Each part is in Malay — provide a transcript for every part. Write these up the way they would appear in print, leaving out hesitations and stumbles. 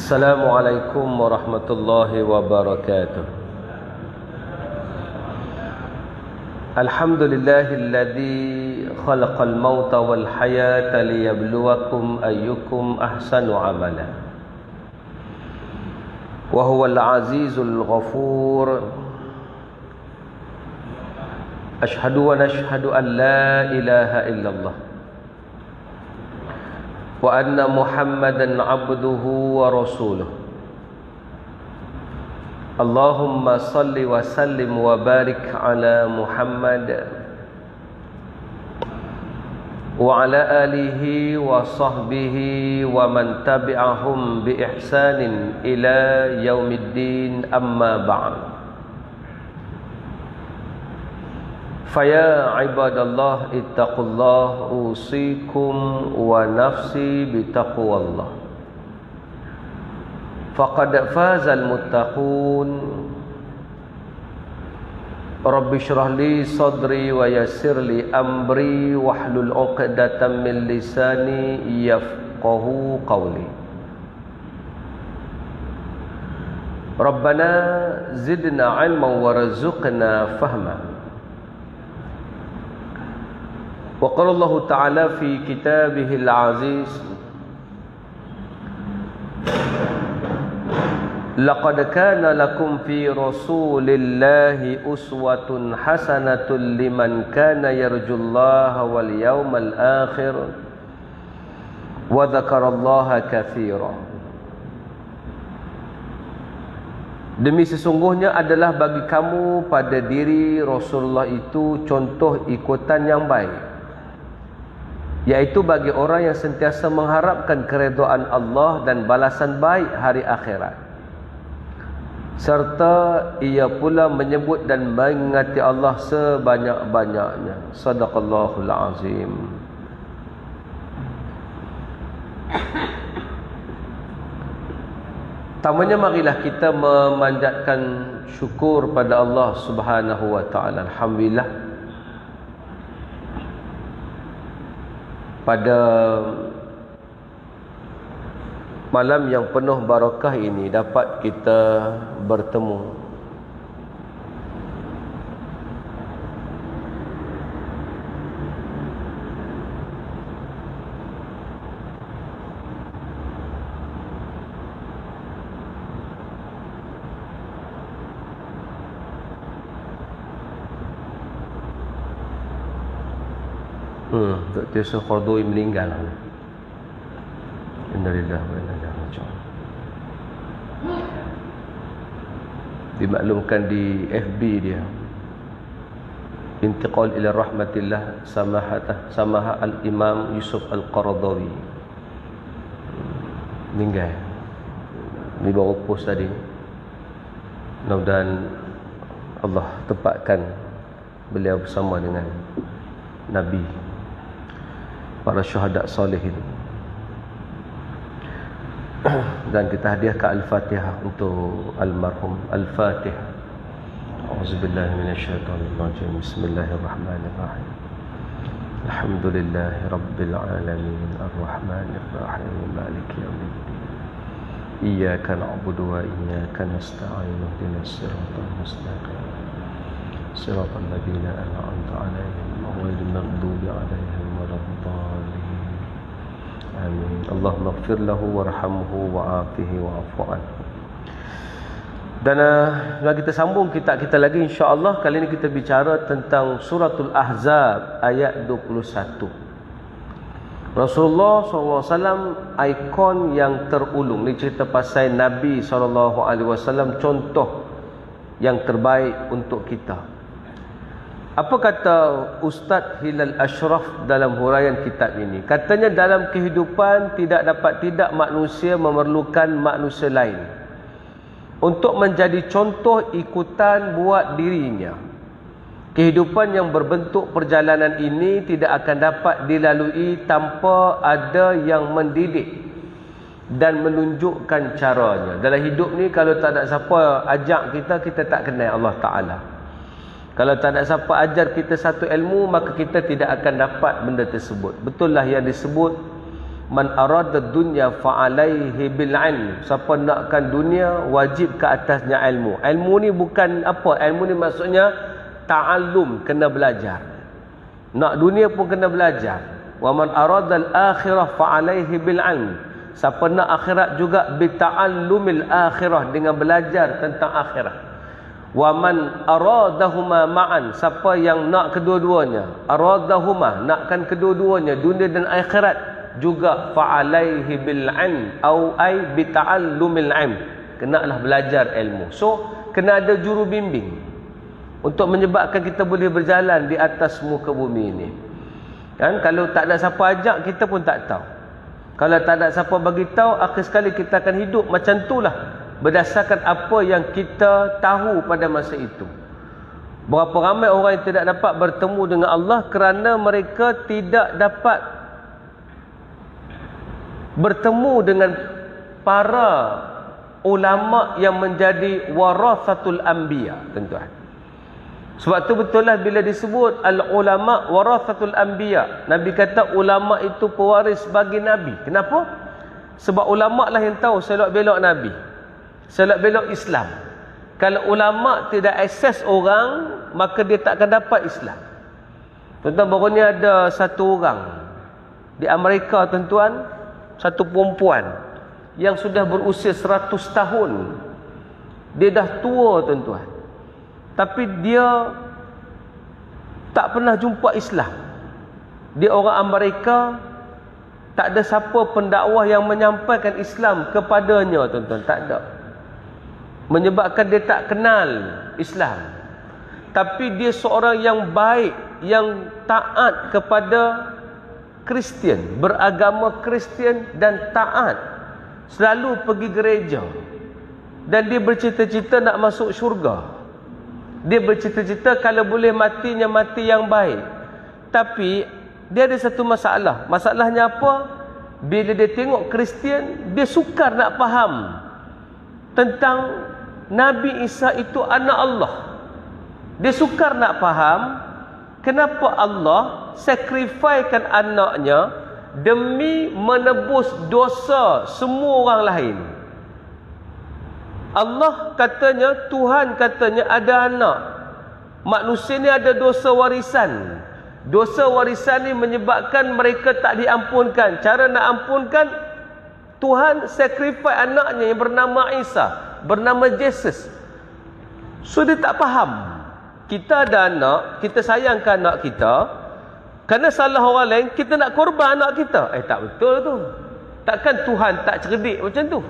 Assalamualaikum warahmatullahi wabarakatuh. Alhamdulillahilladzi khalaqal mauta wal hayata liyabluwakum ayyukum ahsanu amala. Wa huwal azizul ghafur. Ashhadu wa nashhadu an la ilaha illallah wa anna Muhammadan abduhu wa rasuluh. Allahumma salli wa sallim wa barik ala Muhammad wa ala alihi wa sahbihi wa man tabi'ahum bi ihsanin ila yaumiddin, amma ba'd. Faya ibadallah ittaqullah usikum wa nafsi bitaqwallah. Faqad fazal muttaqun. Rabbi shrah li sadri wa yassir li amri wahlul 'uqdatam min lisani yafqahu qawli. Rabbana zidna 'ilman warzuqna fahma. Wa qala Allah Ta'ala fi kitabihil aziz, laqad kana lakum fi rasulillahi uswatun hasanatun liman kana yarjullaha wal yawmal akhir wa dzakarallaha katsira. Demi sesungguhnya adalah bagi kamu pada diri Rasulullah itu contoh ikutan yang baik, yaitu bagi orang yang sentiasa mengharapkan keredaan Allah dan balasan baik hari akhirat, serta ia pula menyebut dan mengingati Allah sebanyak-banyaknya. Sadaqallahul azim. Tamanya marilah kita memanjatkan syukur pada Allah Subhanahu wa taala. Alhamdulillah, pada malam yang penuh barakah ini dapat kita bertemu Dr. Yusuf Qardawi meninggal. Innalillahi wa inna ilaihi raji'un. Dimaklumkan di FB dia, intiqal ila rahmatillah samaha al-imam Yusuf al-Qardawi meninggal. Ini baru post tadi. Mudah-mudahan Allah tempatkan beliau bersama dengan Nabi, para syuhada salihin. Dan kita hadiahkan Al-Fatihah untuk almarhum. Al-Fatihah. A'udzubillahi minasyaitonir rajim. Bismillahirrahmanirrahim. Alhamdulillahi rabbil alamin, arrahmanir rahim, maliki yaumiddin. Iyyaka na'budu wa iyyaka nasta'in. Ihdinas siratal mustaqim. Siratal ladzina an'amta 'alaihim ghairil maghdubi 'alaihim waladdallin. Amin. Allahumma ighfir lahu warhamhu wa'afihi wa'fu anhu. Dan kita sambung kitab kita lagi insya-Allah. Kali ini kita bicara tentang suratul Ahzab ayat 21. Rasulullah SAW ikon yang terulung. Ini cerita pasal Nabi SAW, contoh yang terbaik untuk kita. Apa kata Ustaz Hilal Ashraf dalam huraian kitab ini? Katanya dalam kehidupan tidak manusia memerlukan manusia lain untuk menjadi contoh ikutan buat dirinya. Kehidupan yang berbentuk perjalanan ini tidak akan dapat dilalui tanpa ada yang mendidik dan menunjukkan caranya. Dalam hidup ni kalau tak ada siapa ajak kita tak kenal Allah Ta'ala. Kalau tak ada siapa ajar kita satu ilmu, maka kita tidak akan dapat benda tersebut. Betul lah yang disebut Man arada dunya fa'alaihi bil ilm. Siapa nakkan dunia, wajib ke atasnya ilmu. Ilmu ni bukan apa? Ilmu ni maksudnya ta'allum, kena belajar. Nak dunia pun kena belajar. Wa man arada al akhirah fa'alaihi bil ilm. Siapa nak akhirat juga bi ta'allumil akhirah, dengan belajar tentang akhirat. Wa man aradahuma ma'an. Siapa yang nak kedua-duanya, aradahuma, nakkan kedua-duanya, dunia dan akhirat, juga fa'alaihi bil ilm au ai bi ta'allumil ilm. Kenalah belajar ilmu. So kena ada juru bimbing untuk menyebabkan kita boleh berjalan di atas muka bumi ini. Kan, kalau tak ada siapa ajak, kita pun tak tahu. Kalau tak ada siapa bagi tahu, akhir sekali kita akan hidup macam itulah, berdasarkan apa yang kita tahu pada masa itu. Berapa ramai orang yang tidak dapat bertemu dengan Allah kerana mereka tidak dapat bertemu dengan para ulama yang menjadi warathatul anbiya, tuan-tuan. Sebab tu betul lah bila disebut al-ulama warathatul anbiya. Nabi kata ulama itu pewaris bagi Nabi. Kenapa? Sebab ulama lah yang tahu selok belok Nabi, selok belok Islam. Kalau ulama tidak akses orang, maka dia tak akan dapat Islam. Tuan-tuan, baru ni ada satu orang di Amerika, tuan-tuan, satu perempuan yang sudah berusia 100 tahun. Dia dah tua, tuan-tuan, tapi dia tak pernah jumpa Islam. Dia orang Amerika, tak ada siapa pendakwah yang menyampaikan Islam kepadanya, tuan-tuan, tak ada. Menyebabkan dia tak kenal Islam. Tapi dia seorang yang baik, yang taat kepada Kristian, beragama Kristian dan taat, selalu pergi gereja, dan dia bercita-cita nak masuk syurga. Dia bercita-cita kalau boleh matinya mati yang baik. Tapi dia ada satu masalah. Masalahnya apa? Bila dia tengok Kristian, dia sukar nak faham tentang Nabi Isa itu anak Allah. Dia sukar nak faham kenapa Allah sacrificekan anaknya demi menebus dosa semua orang lain. Allah katanya, Tuhan katanya ada anak. Manusia ni ada dosa warisan. Dosa warisan ni menyebabkan mereka tak diampunkan. Cara nak ampunkan, Tuhan sacrifice anaknya yang bernama Isa, bernama Jesus. So dia tak faham. Kita ada anak, kita sayangkan anak kita, kerana salah orang lain, kita nak korban anak kita. Tak betul tu. Takkan Tuhan tak cerdik macam tu.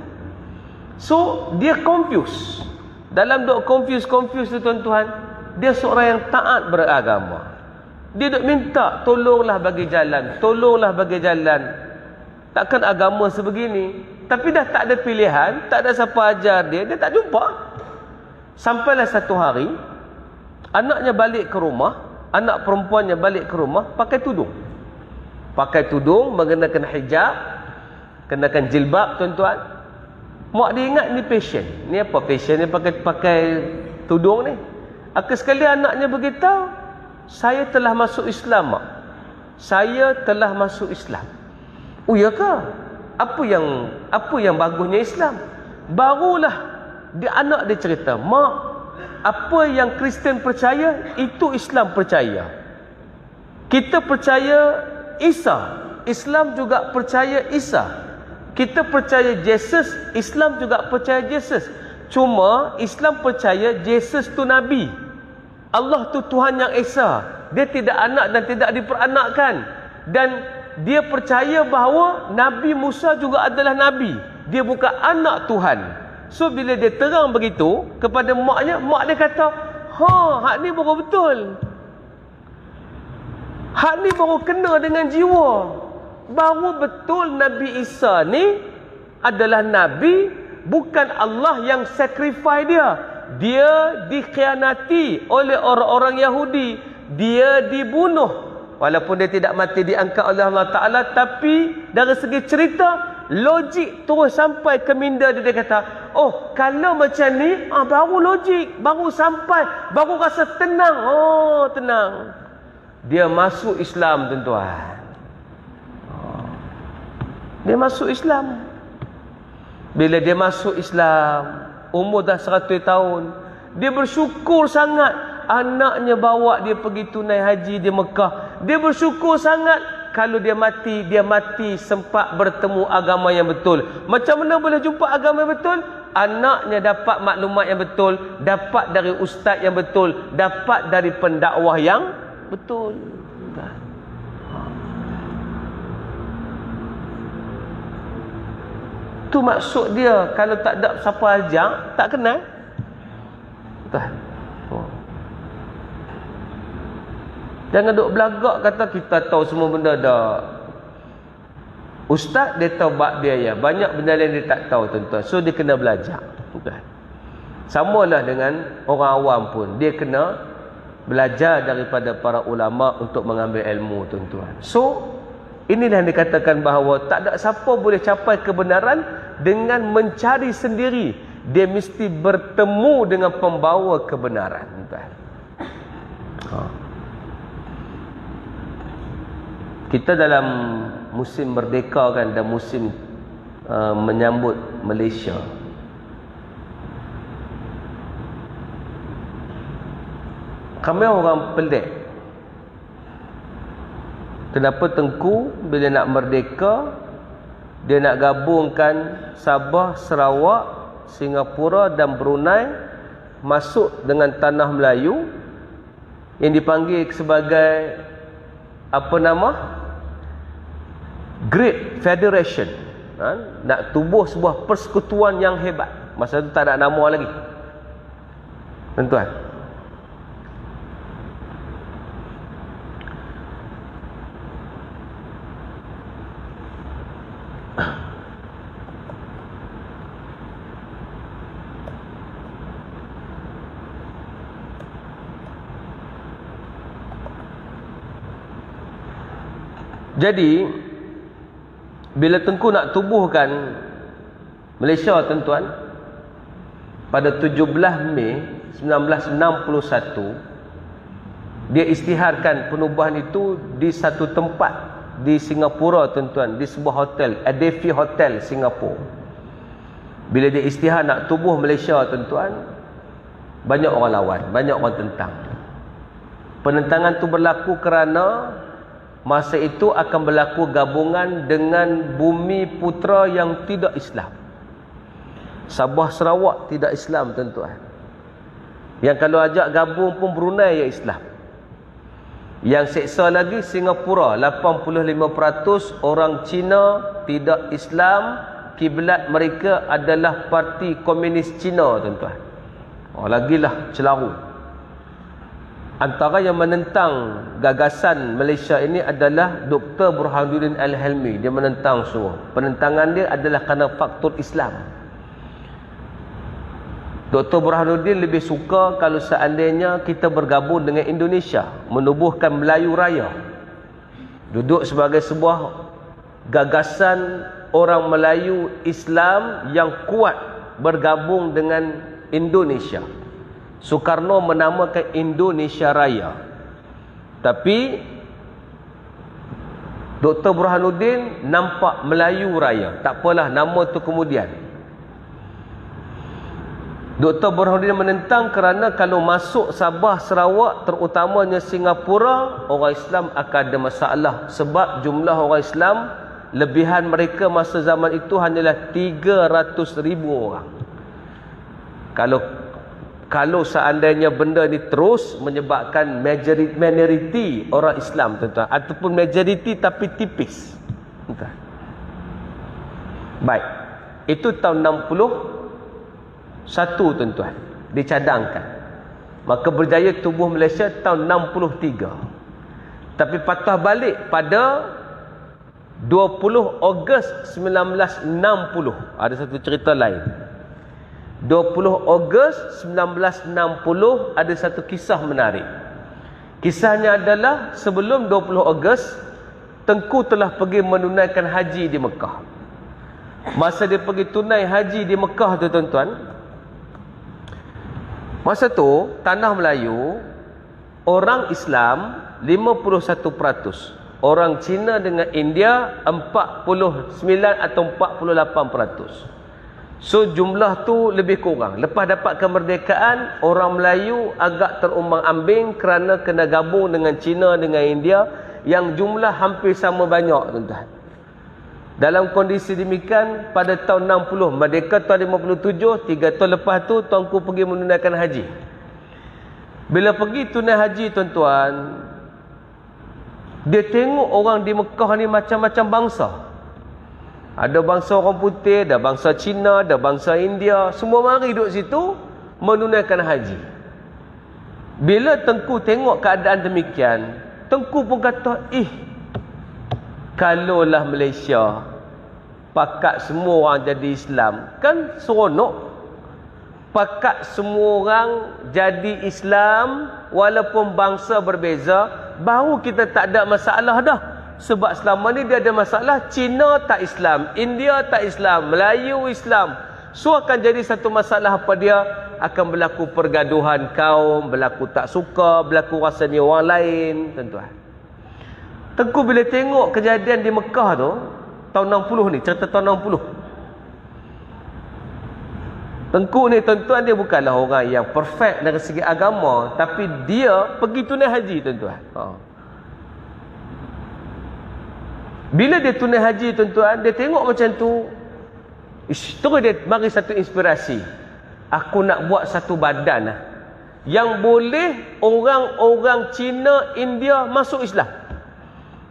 So, dia confuse. Dalam duk confuse tu, tuan-tuan, dia seorang yang taat beragama. Dia duk minta, tolonglah bagi jalan, tolonglah bagi jalan. Takkan agama sebegini. Tapi dah tak ada pilihan, tak ada siapa ajar dia, dia tak jumpa. Sampailah satu hari, anaknya balik ke rumah, anak perempuannya balik ke rumah pakai tudung. Pakai tudung, mengenakan hijab, kenakan jilbab, tuan-tuan. Mak dia ingat ni passion. Ni apa passion ni pakai tudung ni? Akhir sekali anaknya beritahu, saya telah masuk Islam, mak. Saya telah masuk Islam. Oh ya ke? Apa yang bagusnya Islam? Barulah anak dia cerita, mak, apa yang Kristian percaya, itu Islam percaya. Kita percaya Isa, Islam juga percaya Isa. Kita percaya Jesus, Islam juga percaya Jesus. Cuma Islam percaya Jesus tu Nabi, Allah tu Tuhan yang Esa. Dia tidak anak dan tidak diperanakkan. Dan dia percaya bahawa Nabi Musa juga adalah Nabi. Dia bukan anak Tuhan. So bila dia terang begitu kepada maknya, mak dia kata, hak ni baru betul. Hak ni baru kena dengan jiwa. Baru betul Nabi Isa ni adalah Nabi, bukan Allah yang sacrifice dia. Dia dikhianati oleh orang-orang Yahudi. Dia dibunuh. Walaupun dia tidak mati diangkat oleh Allah Ta'ala, tapi dari segi cerita, logik terus sampai ke minda dia. Dia kata, oh kalau macam ni, baru logik, baru sampai, baru rasa tenang. Oh tenang. Dia masuk Islam, tuan-tuan. Dia masuk Islam. Bila dia masuk Islam, umur dah 100 tahun, dia bersyukur sangat anaknya bawa dia pergi tunai haji di Mekah. Dia bersyukur sangat kalau dia mati sempat bertemu agama yang betul. Macam mana boleh jumpa agama yang betul? Anaknya dapat maklumat yang betul, dapat dari ustaz yang betul, dapat dari pendakwah yang betul. Tu maksud dia. Kalau tak ada siapa ajak, tak kenal. Betul. Jangan duk belagak kata kita tahu semua benda dah. Ustaz dia tahu bab dia ya. Banyak benda lain dia tak tahu tuan-tuan. So dia kena belajar. Betul. Samalah dengan orang awam pun. Dia kena belajar daripada para ulama untuk mengambil ilmu tuan-tuan. So inilah yang dikatakan bahawa tak ada siapa boleh capai kebenaran dengan mencari sendiri. Dia mesti bertemu dengan pembawa kebenaran. Kita dalam musim merdeka kan, dan musim menyambut Malaysia. Kami orang pelik. Kenapa Tengku bila nak merdeka, dia nak gabungkan Sabah, Sarawak, Singapura dan Brunei masuk dengan tanah Melayu yang dipanggil sebagai apa nama? Great Federation. Nak tubuh sebuah persekutuan yang hebat. Masa tu tak ada nama lagi. Tuan-tuan. Jadi bila Tengku nak tubuhkan Malaysia tuan-tuan, pada 17 Mei 1961 dia isytiharkan penubuhan itu di satu tempat di Singapura tuan-tuan, di sebuah hotel, Adelphi Hotel Singapura. Bila dia isytihar nak tubuh Malaysia tuan-tuan, banyak orang lawan, banyak orang tentang. Penentangan itu berlaku kerana masa itu akan berlaku gabungan dengan Bumi Putra yang tidak Islam. Sabah Sarawak tidak Islam tuan-tuan. Yang kalau ajak gabung pun Brunei yang Islam. Yang seksa lagi Singapura, 85% orang Cina tidak Islam. Kiblat mereka adalah Parti Komunis Cina tuan-tuan. Lagilah celaru. Antara yang menentang gagasan Malaysia ini adalah Dr. Burhanuddin Al-Helmi. Dia menentang semua. Penentangan dia adalah kerana faktor Islam. Dr. Burhanuddin lebih suka kalau seandainya kita bergabung dengan Indonesia, menubuhkan Melayu Raya. Duduk sebagai sebuah gagasan orang Melayu Islam yang kuat bergabung dengan Indonesia. Soekarno menamakan Indonesia Raya. Tapi Dr. Burhanuddin nampak Melayu Raya. Tak apalah, nama tu kemudian. Dr. Burhanuddin menentang kerana kalau masuk Sabah, Sarawak, terutamanya Singapura, orang Islam akan ada masalah. Sebab jumlah orang Islam, lebihan mereka masa zaman itu hanyalah 300,000 orang. Kalau seandainya benda ni terus menyebabkan minoriti orang Islam tuan-tuan, ataupun majoriti tapi tipis tuan-tuan. Baik, itu tahun 61 tuan-tuan dicadangkan. Maka berjaya tubuh Malaysia tahun 63. Tapi patah balik pada 20 Ogos 1960. Ada satu cerita lain. 20 Ogos 1960 ada satu kisah menarik. Kisahnya adalah sebelum 20 Ogos, Tengku telah pergi menunaikan haji di Mekah. Masa dia pergi tunai haji di Mekah tu tuan-tuan, masa tu tanah Melayu orang Islam 51%, Orang Cina dengan India 49 atau 48%. So jumlah tu lebih kurang. Lepas dapat kemerdekaan, orang Melayu agak terumbang-ambing kerana kena gabung dengan Cina dengan India yang jumlah hampir sama banyak, tuan-tuan. Dalam kondisi demikian, pada tahun 60 merdeka, tahun 57, 3 tahun lepas tu tuanku pergi menunaikan haji. Bila pergi tunai haji, tuan-tuan, dia tengok orang di Mekah ni macam-macam bangsa. Ada bangsa orang putih, ada bangsa Cina, ada bangsa India. Semua mari duduk situ menunaikan haji. Bila Tengku tengok keadaan demikian, Tengku pun kata, kalaulah Malaysia pakat semua orang jadi Islam, kan seronok. Pakat semua orang jadi Islam walaupun bangsa berbeza, baru kita tak ada masalah dah. Sebab selama ni dia ada masalah, Cina tak Islam, India tak Islam, Melayu Islam. So akan jadi satu masalah apa dia? Akan berlaku pergaduhan kaum, berlaku tak suka, berlaku rasa ni orang lain, tuan-tuan. Tengku bila tengok kejadian di Mekah tu, tahun 60 ni, cerita tahun 60. Tengku ni, tuan-tuan, dia bukanlah orang yang perfect dari segi agama, tapi dia pergi tunai haji, tuan-tuan. Bila dia tunai haji, tuan-tuan, dia tengok macam tu, terus dia mari satu inspirasi. Aku nak buat satu badan yang boleh orang-orang Cina, India masuk Islam.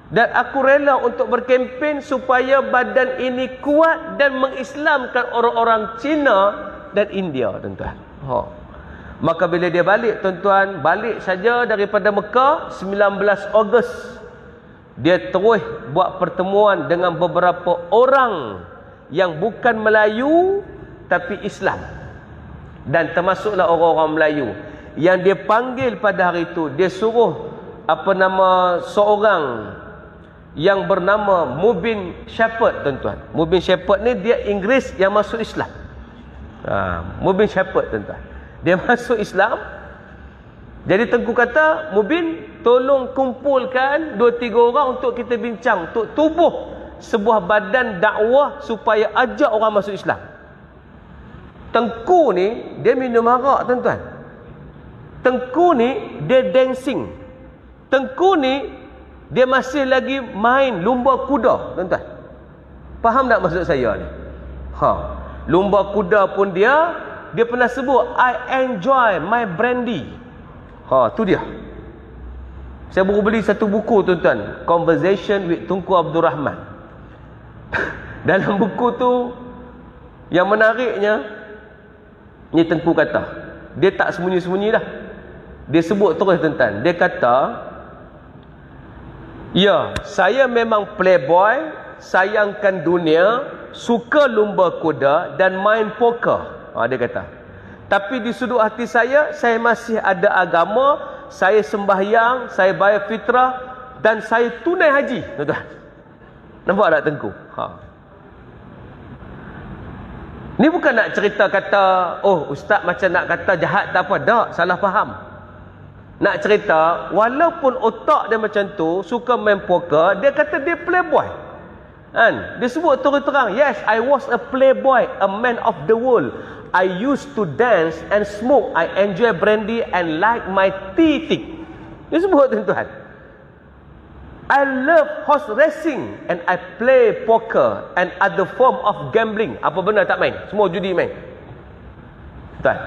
Dan aku rela untuk berkempen supaya badan ini kuat dan mengislamkan orang-orang Cina dan India, tuan-tuan. Maka bila dia balik, tuan-tuan, balik saja daripada Mekah 19 Ogos, dia terus buat pertemuan dengan beberapa orang yang bukan Melayu tapi Islam. Dan termasuklah orang-orang Melayu yang dia panggil pada hari itu. Dia suruh seorang yang bernama Mubin Shepherd, tuan-tuan. Mubin Shepherd ni dia Inggeris yang masuk Islam. Mubin Shepherd, tuan-tuan, dia masuk Islam. Jadi Tengku kata, Mubin, tolong kumpulkan 2-3 orang untuk kita bincang, untuk tubuh sebuah badan dakwah supaya ajak orang masuk Islam. Tengku ni dia minum arak, tuan-tuan. Tengku ni dia dancing. Tengku ni dia masih lagi main lumba kuda, tuan-tuan. Faham tak maksud saya ni? Lumba kuda pun dia pernah sebut, I enjoy my brandy. Tu dia. Saya baru beli satu buku, tuan-tuan, Conversation with Tunku Abdul Rahman. Dalam buku tu, yang menariknya, ni Tengku kata, dia tak sembunyi-sembunyi dah. Dia sebut terus, tuan-tuan. Dia kata, ya, saya memang playboy, sayangkan dunia, suka lumba kuda dan main poker. Dia kata. Tapi di sudut hati saya masih ada agama, saya sembahyang, saya bayar fitrah dan saya tunai haji, tuan-tuan. Nampak tak Tengku? Ni bukan nak cerita kata, ustaz macam nak kata jahat tak apa. Tak, salah faham. Nak cerita, walaupun otak dia macam tu, suka main poker, dia kata dia playboy. Dia sebut terang-terang, yes, I was a playboy, a man of the world. I used to dance and smoke. I enjoy brandy and like my tea. Dia sebut, tuan-tuan. I love horse racing and I play poker and other form of gambling. Apa benda tak main? Semua judi main. Tuan.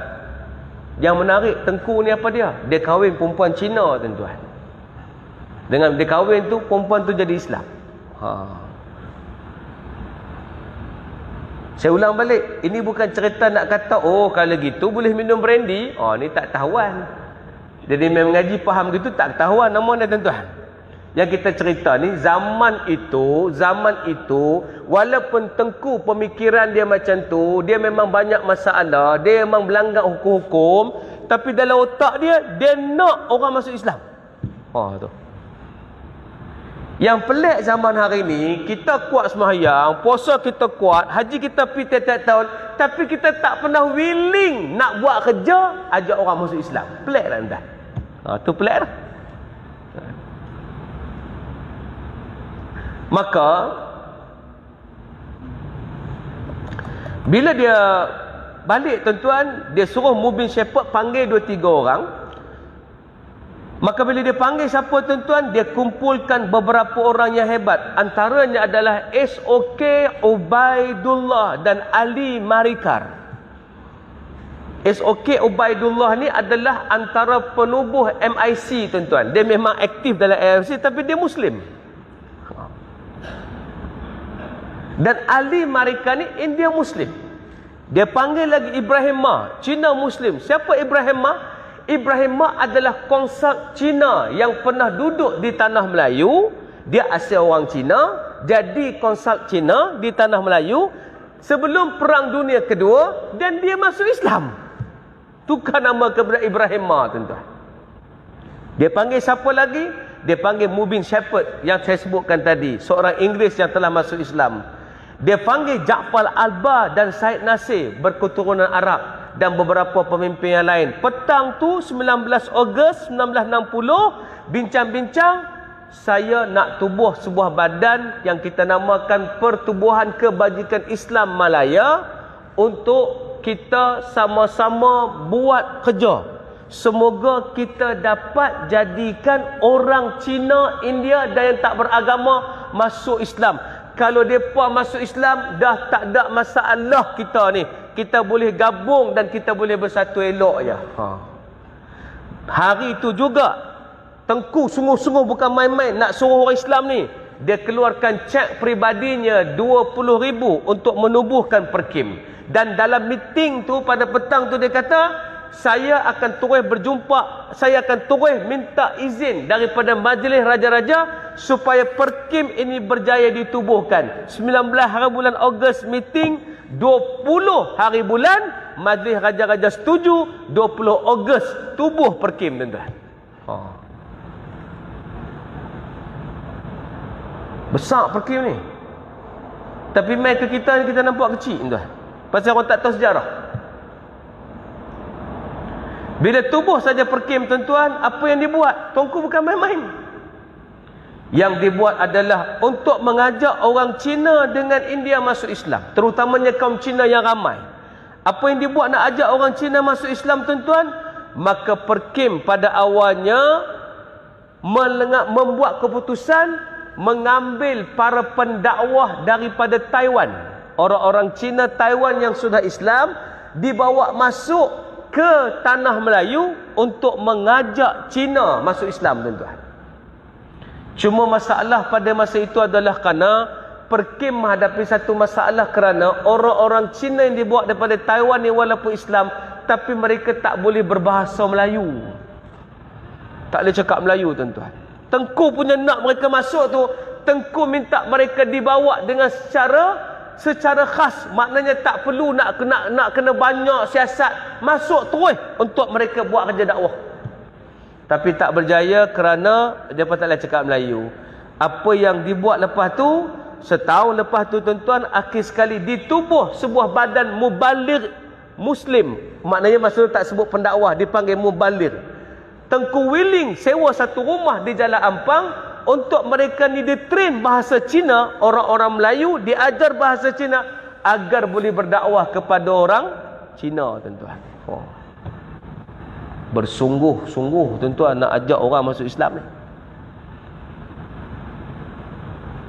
Yang menarik Tengku ni apa dia? Dia kahwin perempuan Cina, tuan-tuan. Dengan dia kahwin tu, perempuan tu jadi Islam. Saya ulang balik, ini bukan cerita nak kata, kalau gitu boleh minum brandy. Ni tak tahuan. Jadi memang mengaji faham gitu tak tahuan nama dia, tuan-tuan. Yang kita cerita ni zaman itu walaupun Tengku pemikiran dia macam tu, dia memang banyak masalah, dia memang melanggar hukum-hukum, tapi dalam otak dia nak orang masuk Islam. Tu. Yang pelik zaman hari ni, kita kuat sembahyang, puasa kita kuat, haji kita pergi tiap-tiap tahun, tapi kita tak pernah willing nak buat kerja ajak orang masuk Islam. Pelik lah, tuan. Tu pelik lah. Maka bila dia balik tuan-tuan, dia suruh Mubin Shepherd panggil 2-3 orang. Maka bila dia panggil siapa tuan-tuan, dia kumpulkan beberapa orang yang hebat. Antaranya adalah SOK Ubaidullah dan Ali Marikar. SOK Ubaidullah ni adalah antara penubuh MIC tuan-tuan. Dia memang aktif dalam MIC tapi dia Muslim. Dan Ali Marikar ni India Muslim. Dia panggil lagi Ibrahim Ma, Cina Muslim. Siapa Ibrahim Ma? Ibrahim Ma adalah konsul Cina yang pernah duduk di tanah Melayu. Dia asal orang Cina, jadi konsul Cina di tanah Melayu sebelum Perang Dunia Kedua, dan dia masuk Islam. Tukar nama kepada Ibrahim Ma tuan-tuan. Dia panggil siapa lagi? Dia panggil Mubin Shepherd yang saya sebutkan tadi, seorang Inggeris yang telah masuk Islam. Dia panggil Ja'far Alba dan Said Nasir berketurunan Arab dan beberapa pemimpin yang lain. Petang tu 19 Ogos 1960, bincang-bincang, saya nak tubuh sebuah badan yang kita namakan Pertubuhan Kebajikan Islam Malaya untuk kita sama-sama buat kerja. Semoga kita dapat jadikan orang Cina, India dan yang tak beragama masuk Islam. Kalau mereka masuk Islam, dah tak ada masalah kita ni. Kita boleh gabung dan kita boleh bersatu elok je. Hari itu juga, Tengku sungguh-sungguh bukan main-main nak suruh orang Islam ni. Dia keluarkan cek peribadinya 20,000 untuk menubuhkan Perkim. Dan dalam meeting tu pada petang tu dia kata, saya akan terus berjumpa, saya akan terus minta izin daripada Majlis Raja-Raja supaya Perkim ini berjaya ditubuhkan. 19 hari bulan Ogos meeting, 20 hari bulan Majlis Raja-Raja setuju, 20 Ogos tubuh Perkim tuan-tuan. Besar Perkim ni. Tapi mai ke kita ni kita nampak kecil tuan-tuan. Pasal orang tak tahu sejarah. Bila tubuh saja Perkim tuan-tuan, apa yang dibuat? Tuanku bukan main-main. Yang dibuat adalah untuk mengajak orang Cina dengan India masuk Islam. Terutamanya kaum Cina yang ramai. Apa yang dibuat nak ajak orang Cina masuk Islam tuan-tuan? Maka Perkim pada awalnya membuat keputusan mengambil para pendakwah daripada Taiwan. Orang-orang Cina Taiwan yang sudah Islam dibawa masuk ke tanah Melayu untuk mengajak Cina masuk Islam tuan-tuan. Cuma masalah pada masa itu adalah kerana Perkim menghadapi satu masalah kerana orang-orang Cina yang dibawa daripada Taiwan ni walaupun Islam tapi mereka tak boleh berbahasa Melayu. Tak boleh cakap Melayu tuan-tuan. Tengku punya nak mereka masuk tu, Tengku minta mereka dibawa dengan secara khas, maknanya tak perlu nak kena banyak siasat, masuk terus untuk mereka buat kerja dakwah. Tapi tak berjaya kerana mereka tak boleh cakap Melayu. Apa yang dibuat lepas tu, setahun lepas tu tuan-tuan, akhir sekali ditubuh sebuah badan mubaligh Muslim. Maknanya masa tu tak sebut pendakwah, dipanggil mubaligh. Tengku willing sewa satu rumah di Jalan Ampang untuk mereka ni ditrain bahasa Cina, orang-orang Melayu diajar bahasa Cina agar boleh berdakwah kepada orang Cina tuan-tuan. Bersungguh-sungguh tuan-tuan nak ajak orang masuk Islam ni.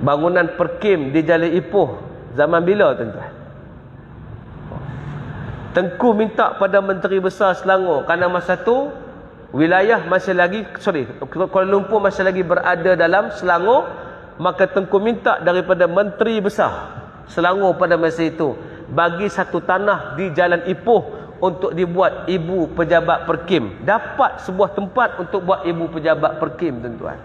Bangunan Perkim di Jalan Ipoh zaman bila tuan-tuan? Tengku minta pada Menteri Besar Selangor kerana masa tu wilayah masih lagi, Kuala Lumpur masih lagi berada dalam Selangor, maka Tengku minta daripada Menteri Besar Selangor pada masa itu bagi satu tanah di Jalan Ipoh untuk dibuat ibu pejabat Perkim. Dapat sebuah tempat untuk buat ibu pejabat Perkim tuan-tuan.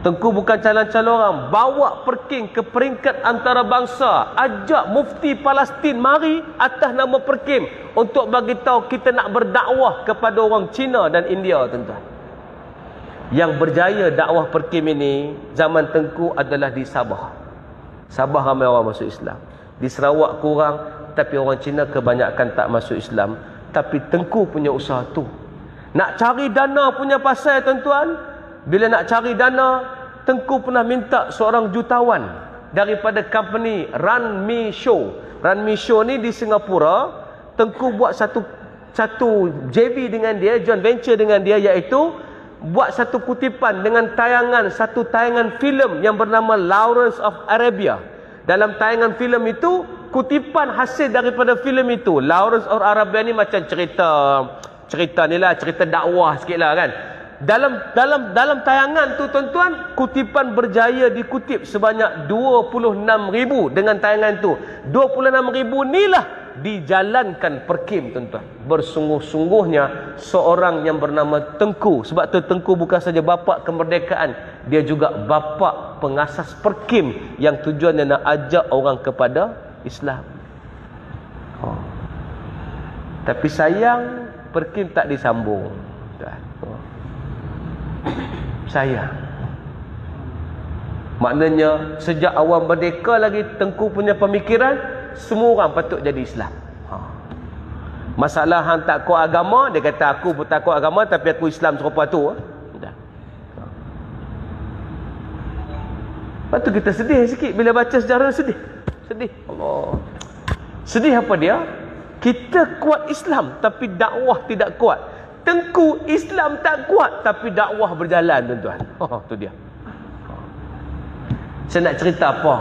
Tengku bukan calon-calon orang, bawa Perkim ke peringkat antarabangsa, ajak mufti Palestin mari atas nama Perkim untuk bagi tahu kita nak berdakwah kepada orang Cina dan India tuan-tuan. Yang berjaya dakwah Perkim ini zaman Tengku adalah di Sabah. Sabah ramai orang masuk Islam. Di Sarawak kurang, tapi orang Cina kebanyakan tak masuk Islam. Tapi Tengku punya usaha tu. Nak cari dana punya pasal tuan-tuan. Bila nak cari dana, Tengku pernah minta seorang jutawan daripada company Runme Show. Runme Show ni di Singapura. Tengku buat satu JV dengan dia, joint venture dengan dia, iaitu buat satu kutipan dengan satu tayangan filem yang bernama Lawrence of Arabia. Dalam tayangan filem itu, kutipan hasil daripada filem itu, Lawrence of Arabia ni macam cerita ni lah, cerita dakwah sikit lah kan. Dalam tayangan tu tuan-tuan, kutipan berjaya dikutip sebanyak 26,000 dengan tayangan tu. 26,000 ni lah dijalankan Perkim tuan-tuan. Bersungguh-sungguhnya seorang yang bernama Tengku. Sebab tu Tengku bukan saja bapa kemerdekaan, dia juga bapa pengasas Perkim yang tujuannya nak ajak orang kepada Islam. Tapi sayang Perkim tak disambung. Sayang. Maknanya sejak awal merdeka lagi Tengku punya pemikiran semua orang patut jadi Islam. Masalah hang tak kuat agama, dia kata aku pun tak kuat agama tapi aku Islam serupa tu. Lepas tu kita sedih sikit bila baca sejarah, sedih. Allah. Sedih apa dia? Kita kuat Islam tapi dakwah tidak kuat. Tengku Islam tak kuat tapi dakwah berjalan tuan-tuan. Tu dia. Saya nak cerita apa?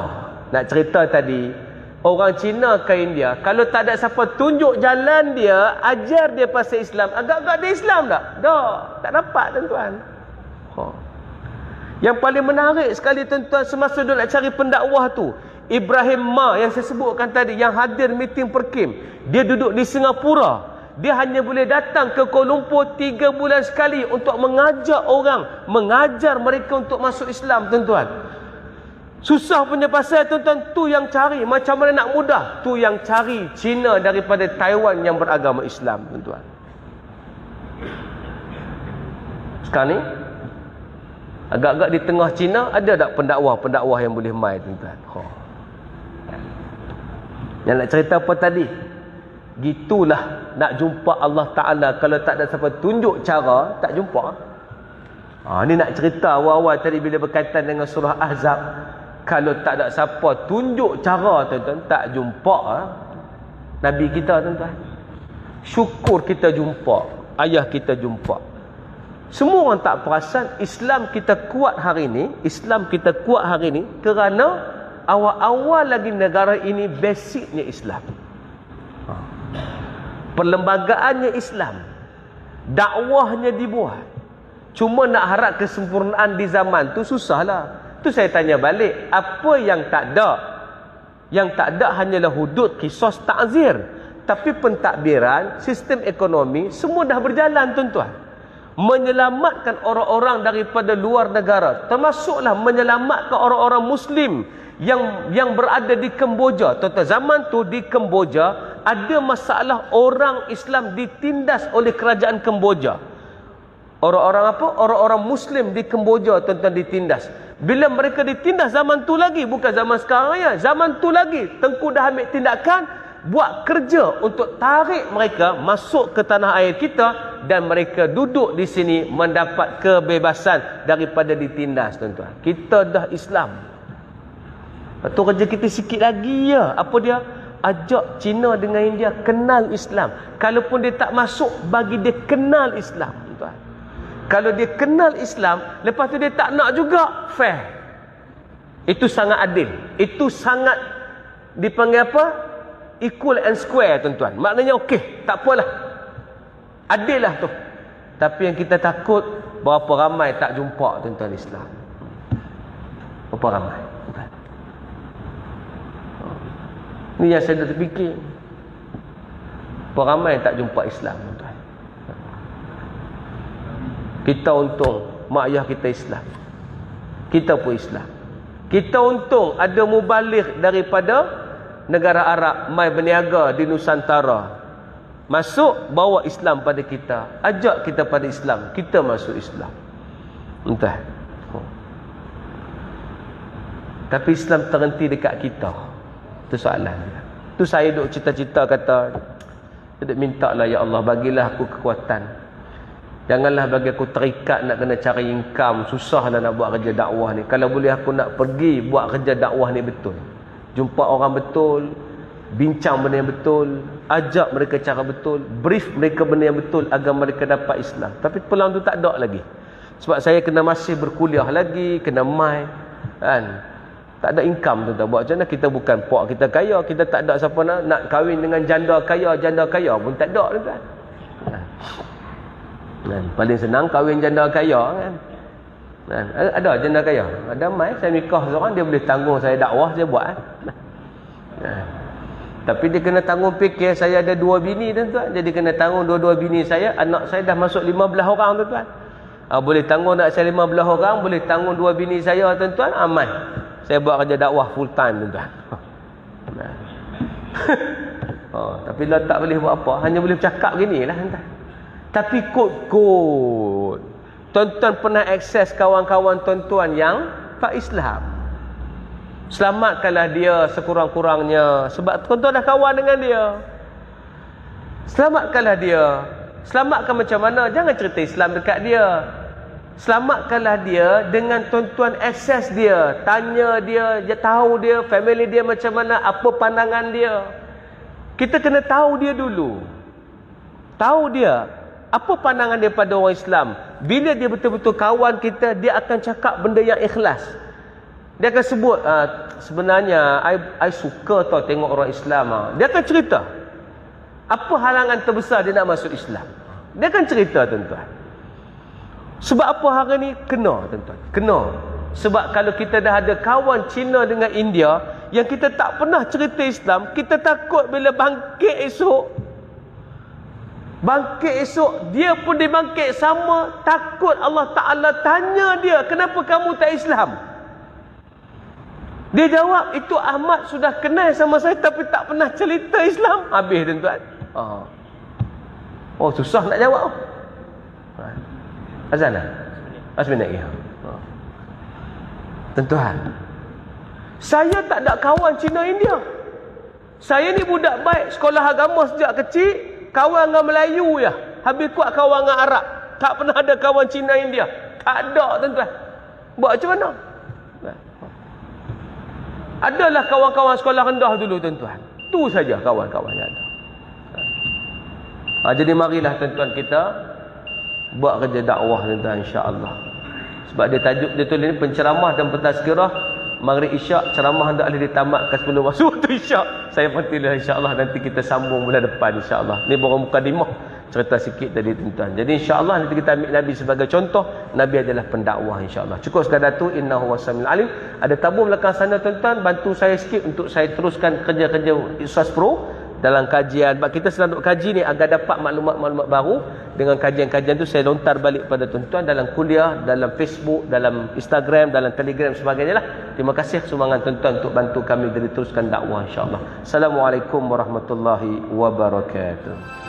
Nak cerita tadi, orang Cina ke India, kalau tak ada siapa tunjuk jalan dia, ajar dia pasal Islam, agak-agak dia Islam tak? Tak dapat tuan-tuan. Yang paling menarik sekali tuan-tuan, semasa dia nak cari pendakwah tu, Ibrahim Ma yang saya sebutkan tadi, yang hadir meeting Perkim, dia duduk di Singapura. Dia hanya boleh datang ke Kuala Lumpur 3 bulan sekali untuk mengajak orang, mengajar mereka untuk masuk Islam tuan-tuan. Susah punya pasal tuan-tuan, tu yang cari. Macam mana nak mudah? Tu yang cari Cina daripada Taiwan yang beragama Islam tuan-tuan. Sekarang ni agak-agak di tengah Cina ada tak pendakwah yang boleh mai tuan-tuan? Yang nak cerita apa tadi? Gitulah nak jumpa Allah Ta'ala. Kalau tak ada siapa tunjuk cara, tak jumpa. Ni nak cerita awal-awal tadi bila berkaitan dengan surah Ahzab. Kalau tak ada siapa tunjuk cara tuan-tuan, tak jumpa Nabi kita tuan-tuan. Syukur kita jumpa, ayah kita jumpa. Semua orang tak perasan Islam kita kuat hari ni. Islam kita kuat hari ni kerana awal-awal lagi negara ini basicnya Islam. Perlembagaannya Islam, dakwahnya dibuat. Cuma nak harap kesempurnaan di zaman tu susahlah. Tu saya tanya balik, apa yang tak ada? Yang tak ada hanyalah hudud, qisas, ta'zir. Tapi pentadbiran, sistem ekonomi semua dah berjalan tuan-tuan. Menyelamatkan orang-orang daripada luar negara, termasuklah menyelamatkan orang-orang Muslim yang berada di Kemboja. Tuan-tuan, zaman tu di Kemboja ada masalah orang Islam ditindas oleh kerajaan Kemboja. Orang-orang apa? Orang-orang Muslim di Kemboja tuan-tuan ditindas. Bila mereka ditindas zaman tu lagi, bukan zaman sekarang ya, zaman tu lagi Tengku dah ambil tindakan, buat kerja untuk tarik mereka masuk ke tanah air kita dan mereka duduk di sini mendapat kebebasan daripada ditindas tuan-tuan. Kita dah Islam. Lepas tu kerja kita sikit lagi ya. Apa dia? Ajak Cina dengan India kenal Islam. Kalaupun dia tak masuk, bagi dia kenal Islam tuan. Kalau dia kenal Islam, lepas tu dia tak nak juga, fair. Itu sangat adil. Itu sangat dipanggil apa? Equal and square tuan-tuan. Maknanya okey, tak apalah. Adil lah tu. Tapi yang kita takut, berapa ramai tak jumpa tuan-tuan Islam. Berapa ramai? Ini yang saya dah terfikir. Berapa ramai tak jumpa Islam tuan-tuan. Kita untung mak ayah kita Islam, kita pun Islam. Kita untung ada mubalik daripada negara Arab mai berniaga di Nusantara, masuk bawa Islam pada kita, ajak kita pada Islam, kita masuk Islam. Entah. Tapi Islam terhenti dekat kita. Itu soalan dia. Tu saya duk cita-cita kata, duk minta lah ya Allah, bagilah aku kekuatan. Janganlah bagi aku terikat nak kena cari income. Susah lah nak buat kerja dakwah ni. Kalau boleh aku nak pergi buat kerja dakwah ni betul. Jumpa orang betul, bincang benda yang betul, ajak mereka cara betul, brief mereka benda yang betul agar mereka dapat Islam. Tapi peluang tu tak ada lagi. Sebab saya kena masih berkuliah lagi, kena mai kan. Tak ada income tu tak. Buat macam mana kita bukan puak kita kaya, kita tak ada siapa nak kahwin dengan janda kaya pun tak ada tu kan. Kan? Paling senang kahwin janda kaya kan. Ada janda kaya. Ada mai saya nikah seorang dia boleh tanggung saya dakwah saya buat. Tapi dia kena tanggung fikir saya ada 2 bini tuan-tuan. Jadi kena tanggung 2 bini saya. Anak saya dah masuk 15 orang tuan-tuan. Boleh tanggung anak saya 15 orang, boleh tanggung 2 bini saya tuan-tuan. Aman. Saya buat kerja dakwah full time tuan-tuan. Tapi lah tak boleh buat apa. Hanya boleh bercakap beginilah tuan-tuan. Tapi kod-kod. Tuan-tuan pernah akses kawan-kawan tuan-tuan yang tak Islam. Selamatkanlah dia sekurang-kurangnya. Sebab tuan-tuan dah kawan dengan dia. Selamatkanlah dia. Selamatkan macam mana? Jangan cerita Islam dekat dia. Selamatkanlah dia dengan tuan-tuan akses dia. Tanya dia, tahu dia, family dia macam mana, apa pandangan dia. Kita kena tahu dia dulu. Tahu dia. Apa pandangan dia pada orang Islam? Bila dia betul-betul kawan kita, dia akan cakap benda yang ikhlas. Dia akan sebut, sebenarnya I suka tau tengok orang Islam. Dia akan cerita. Apa halangan terbesar dia nak masuk Islam? Dia akan cerita tuan-tuan. Sebab apa hari ni? Kena tuan-tuan. Kena. Sebab kalau kita dah ada kawan Cina dengan India, yang kita tak pernah cerita Islam, kita takut bila bangkit esok, dia pun dibangkit sama. Takut Allah Ta'ala tanya dia, kenapa kamu tak Islam? Dia jawab, itu Ahmad sudah kenal sama saya tapi tak pernah cerita Islam. Habis tuan-tuan. Susah nak jawab. Azan lah. Asminat ya. Tuan-tuan, saya tak ada kawan Cina India. Saya ni budak baik, sekolah agama sejak kecil. Kawan dengan Melayu ya. Habis kuat kawan dengan Arab. Tak pernah ada kawan Cina India. Tak ada tuan-tuan. Buat macam mana? Adalah kawan-kawan sekolah rendah dulu tuan-tuan. Tu saja kawan-kawan yang ada. Jadi marilah tuan-tuan kita buat kerja dakwah tuan-tuan insya-Allah. Sebab dia tajuk dia tulis ni penceramah dan pentazkirah. Maghrib isyak ceramah hendak ditamatkan sebelum masuk waktu isyak. Saya patilah insya-Allah nanti kita sambung bulan depan insya-Allah. Ni baru mukadimah cerita sikit tadi tuan-tuan. Jadi insya-Allah nanti kita ambil Nabi sebagai contoh. Nabi adalah pendakwah insya-Allah. Cukup sekadar tu, innahu wasamiul alim. Ada tabung belakang sana tuan-tuan, bantu saya sikit untuk saya teruskan kerja-kerja Ustaz Pro dalam kajian. Sebab kita sedang duk kaji ni agar dapat maklumat-maklumat baru. Dengan kajian-kajian tu saya lontar balik pada tuan-tuan dalam kuliah, dalam Facebook, dalam Instagram, dalam Telegram sebagainya lah. Terima kasih sumbangan tuan-tuan untuk bantu kami dari teruskan dakwah insya-Allah. Assalamualaikum warahmatullahi wabarakatuh.